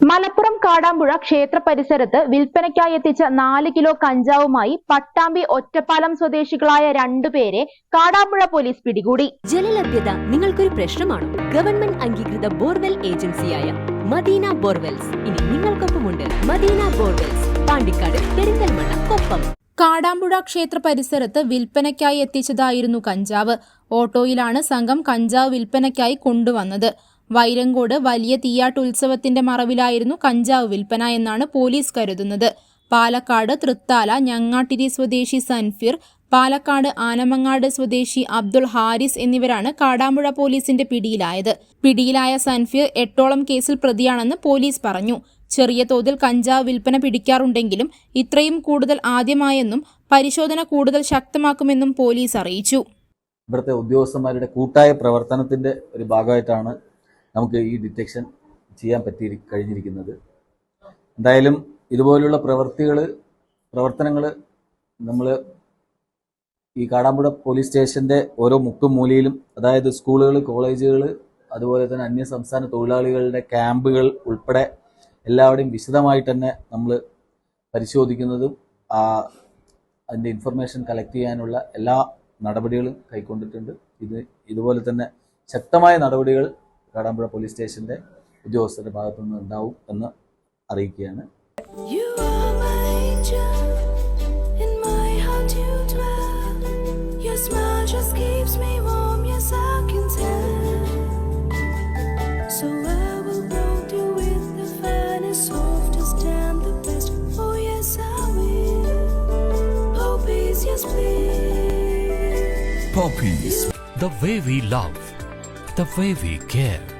മലപ്പുറം കാടാമ്പുഴ ക്ഷേത്ര പരിസരത്ത് വിൽപ്പനയ്ക്കായി എത്തിച്ച 4 കിലോ കഞ്ചാവുമായി പട്ടാമ്പി ഒറ്റപ്പാലം സ്വദേശികളായ 2 പേരെ കാടാമ്പുഴ പോലീസ് പിടികൂടി. ജലലഭ്യത നിങ്ങൾക്കൊരു പ്രശ്നമാണോ? ഗവൺമെന്റ് അംഗീകൃത ബോർവെൽ ഏജൻസിയായ മദീന ബോർവെൽസ് ഇനി നിങ്ങൾക്കൊപ്പമുണ്ട്. മദീന ബോർവെൽസ്, പാണ്ടിക്കാട്, പെരിന്തൽമണ്ണ, കൊപ്പം. കാടാമ്പുഴ ക്ഷേത്ര പരിസരത്ത് വിൽപ്പനയ്ക്കായി എത്തിച്ചതായിരുന്നു കഞ്ചാവ്. ഓട്ടോയിലാണ് സംഘം കഞ്ചാവ് വിൽപ്പനയ്ക്കായി കൊണ്ടുവന്നത്. വൈരങ്കോട് വലിയ തീയാട്ട് ഉത്സവത്തിന്റെ മറവിലായിരുന്നു കഞ്ചാവ് വിൽപ്പന എന്നാണ് പോലീസ് കരുതുന്നത്. പാലക്കാട് തൃത്താല ഞങ്ങാട്ടിരി സ്വദേശി സൻഫീർ, പാലക്കാട് ആനമങ്ങാട് സ്വദേശി അബ്ദുൾ ഹാരിസ് എന്നിവരാണ് കാടാമ്പുഴ പോലീസിന്റെ പിടിയിലായത്. പിടിയിലായ സൻഫീർ 8ഓളം കേസിൽ പ്രതിയാണെന്ന് പോലീസ് പറഞ്ഞു. ചെറിയ തോതിൽ കഞ്ചാവ് വിൽപ്പന പിടിക്കാറുണ്ടെങ്കിലും ഇത്രയും കൂടുതൽ ആദ്യമായെന്നും പരിശോധന കൂടുതൽ ശക്തമാക്കുമെന്നും പോലീസ് അറിയിച്ചു. ഇവിടുത്തെ ഉദ്യോഗസ്ഥന്മാരുടെ കൂട്ടായ പ്രവർത്തനത്തിന്റെ ഒരു ഭാഗമായിട്ടാണ് നമുക്ക് ഈ ഡിറ്റക്ഷൻ ചെയ്യാൻ കഴിഞ്ഞിരിക്കുന്നത്. എന്തായാലും ഇതുപോലുള്ള പ്രവർത്തനങ്ങൾ നമ്മൾ ഈ കാടാമ്പുഴ പോലീസ് സ്റ്റേഷന്റെ ഓരോ മുക്കും മൂലയിലും, അതായത് സ്കൂളുകൾ, കോളേജുകൾ, അതുപോലെ തന്നെ അന്യ സംസ്ഥാന തൊഴിലാളികളുടെ ക്യാമ്പുകൾ ഉൾപ്പെടെ എല്ലാവരുടെയും വിശദമായിട്ട് തന്നെ നമ്മൾ പരിശോധിക്കുന്നതും അതിൻ്റെ ഇൻഫർമേഷൻ കളക്ട് ചെയ്യാനുള്ള എല്ലാ നടപടികളും കൈക്കൊണ്ടിട്ടുണ്ട്. ഇതുപോലെ തന്നെ ശക്തമായ നടപടികൾ കാടാമ്പുഴ പോലീസ് സ്റ്റേഷന്റെ ഉദ്യോഗസ്ഥരുടെ ഭാഗത്തുനിന്ന് ഉണ്ടാവും എന്ന് അറിയിക്കുകയാണ്. Poppies, the way we love, the way we care.